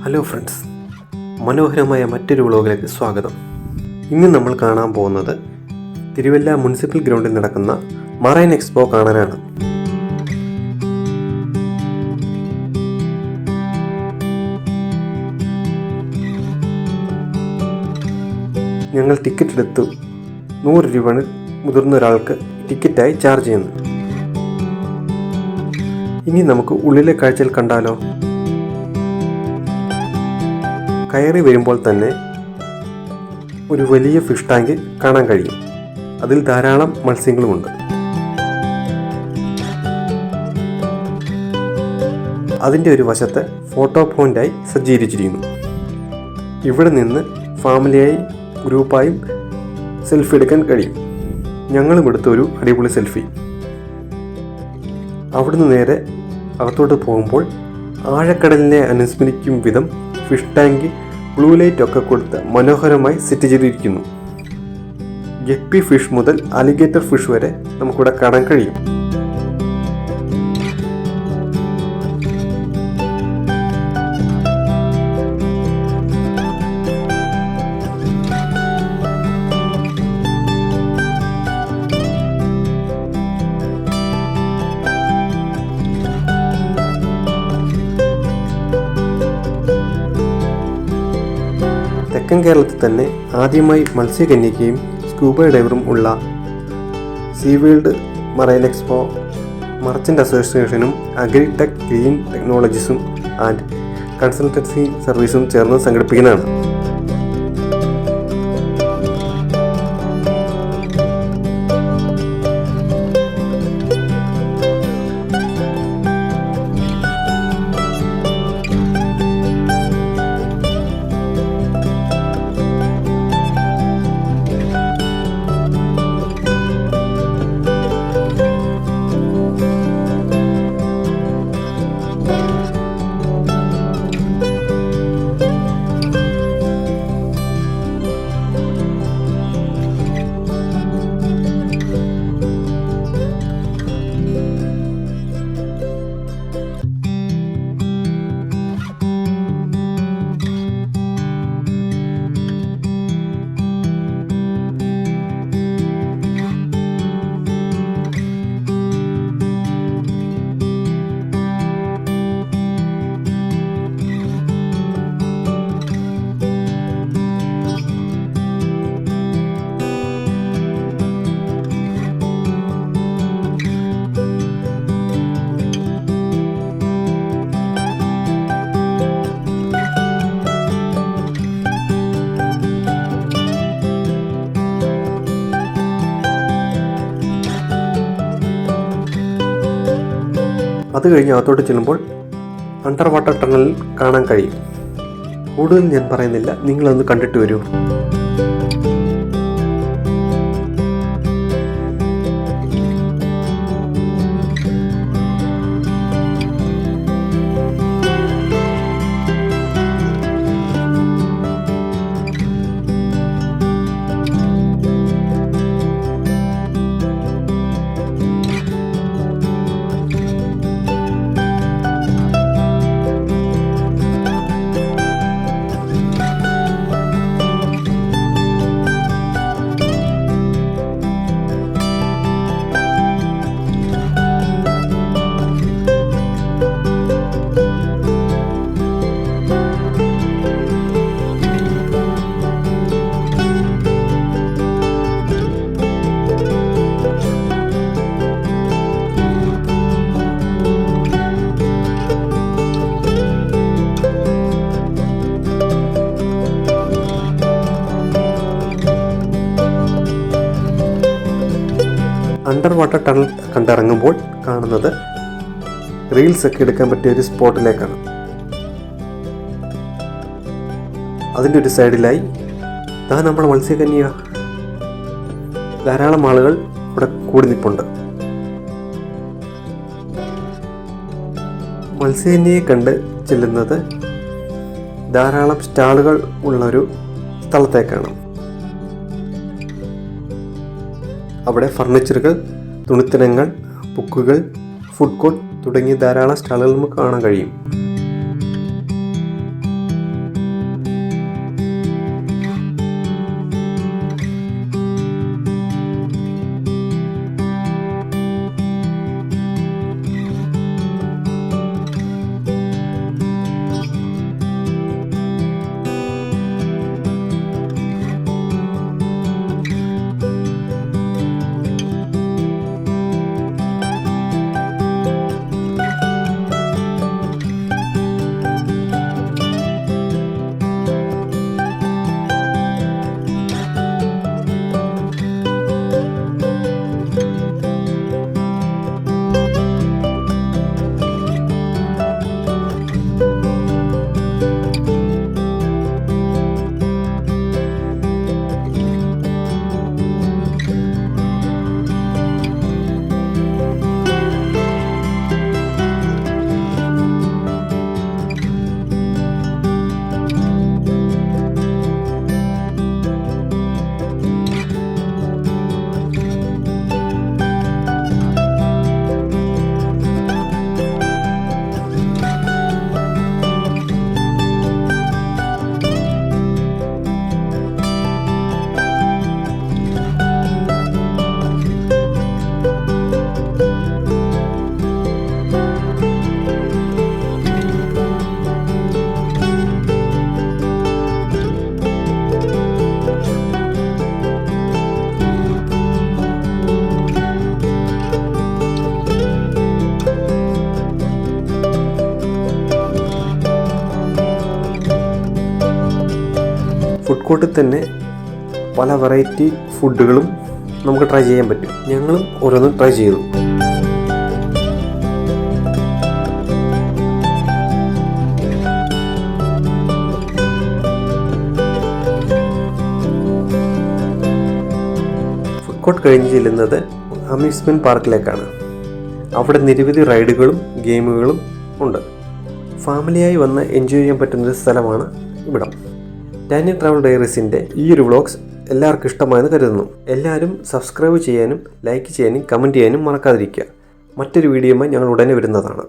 Hello friends, മനോഹരമായ മറ്റൊരു വ്ളോഗിലേക്ക് സ്വാഗതം. ഇന്ന് നമ്മൾ കാണാൻ പോകുന്നത് തിരുവല്ല മുനിസിപ്പൽ ഗ്രൗണ്ടിൽ നടക്കുന്ന മറൈൻ എക്സ്പോ കാണാനാണ്. ഞങ്ങൾ ടിക്കറ്റ് എടുത്തു. 100 രൂപയാണ് മുതിർന്ന ഒരാൾക്ക് ടിക്കറ്റായി ചാർജ് ചെയ്യുന്നു. ഇനി നമുക്ക് ഉള്ളിലെ കാഴ്ചകൾ കണ്ടാലോ. കയറി വരുമ്പോൾ തന്നെ ഒരു വലിയ ഫിഷ് ടാങ്ക് കാണാൻ കഴിയും. അതിൽ ധാരാളം മത്സ്യങ്ങളുമുണ്ട്. അതിൻ്റെ ഒരു വശത്ത് ഫോട്ടോ പോയിൻ്റായി സജ്ജീകരിച്ചിരിക്കുന്നു. ഇവിടെ നിന്ന് ഫാമിലിയായി ഗ്രൂപ്പായും സെൽഫി എടുക്കാൻ കഴിയും. ഞങ്ങളും എടുത്തൊരു അടിപൊളി സെൽഫി. അവിടുന്ന് നേരെ അകത്തോട്ട് പോകുമ്പോൾ ആഴക്കടലിനെ അനുസ്മരിക്കും വിധം ഫിഷ് ടാങ്ക് ബ്ലൂ ലൈറ്റ് ഒക്കെ കൊടുത്ത് മനോഹരമായി സെറ്റ് ചെയ്തിരിക്കുന്നു. ഗപ്പി ഫിഷ് മുതൽ അലിഗേറ്റർ ഫിഷ് വരെ നമുക്കിവിടെ കാണാൻ കഴിയും. തെക്കൻ കേരളത്തിൽ തന്നെ ആദ്യമായി മത്സ്യകന്യകയും സ്കൂബ ഡൈവറും ഉള്ള സീവേൾഡ് മറൈൻ എക്സ്പോ മർച്ചൻ്റ് അസോസിയേഷനും അഗ്രിടെക് ഗ്രീൻ ടെക്നോളജീസും ആൻഡ് കൺസൾട്ടൻസി സർവീസും ചേർന്ന് സംഘടിപ്പിക്കുന്നതാണ്. അത് കഴിഞ്ഞ് അകത്തോട്ട് ചെല്ലുമ്പോൾ അണ്ടർ വാട്ടർ ടണൽ കാണാൻ കഴിയും. കൂടുതൽ ഞാൻ പറയുന്നില്ല, നിങ്ങളൊന്ന് കണ്ടിട്ട് വരൂ. അണ്ടർ വാട്ടർ ടണൽ കണ്ടിറങ്ങുമ്പോൾ കാണുന്നത് റീൽസ് ഒക്കെ എടുക്കാൻ പറ്റിയ ഒരു സ്പോട്ടിലേക്കാണ്. അതിൻ്റെ ഒരു സൈഡിലായി നമ്മുടെ മത്സ്യകന്യ. ധാരാളം ആളുകൾ ഇവിടെ കൂടി നിൽപ്പുണ്ട്. മത്സ്യകന്യയെ കണ്ട് ചെല്ലുന്നത് ധാരാളം സ്റ്റാളുകൾ ഉള്ളൊരു സ്ഥലത്തേക്കാണ്. അവിടെ ഫർണിച്ചറുകൾ, തുണിത്തരങ്ങൾ, ബുക്കുകൾ, ഫുഡ് കോർട്ട് തുടങ്ങിയ ധാരാളം സ്റ്റാളുകൾ നമുക്ക് കാണാൻ കഴിയും. ഫുഡ് കോർട്ടിൽ തന്നെ പല വെറൈറ്റി ഫുഡുകളും നമുക്ക് ട്രൈ ചെയ്യാൻ പറ്റും. ഞങ്ങളും ഓരോന്നും ട്രൈ ചെയ്തു. ഫുഡ് കോർട്ട് കഴിഞ്ഞ് ചെല്ലുന്നത് അമ്യൂസ്മെൻറ്റ് പാർക്കിലേക്കാണ്. അവിടെ നിരവധി റൈഡുകളും ഗെയിമുകളും ഉണ്ട്. ഫാമിലിയായി വന്ന് എൻജോയ് ചെയ്യാൻ പറ്റുന്നൊരു സ്ഥലമാണ് ഇവിടം. ടൈനി ട്രാവൽ ഡയറീസിൻ്റെ ഈ ഒരു വ്ളോഗ്സ് എല്ലാവർക്കും ഇഷ്ടമായെന്ന് കരുതുന്നു. എല്ലാവരും സബ്സ്ക്രൈബ് ചെയ്യാനും ലൈക്ക് ചെയ്യാനും കമൻറ്റ് ചെയ്യാനും മറക്കാതിരിക്കുക. മറ്റൊരു വീഡിയോയുമായി ഞങ്ങൾ ഉടനെ വരുന്നതാണ്.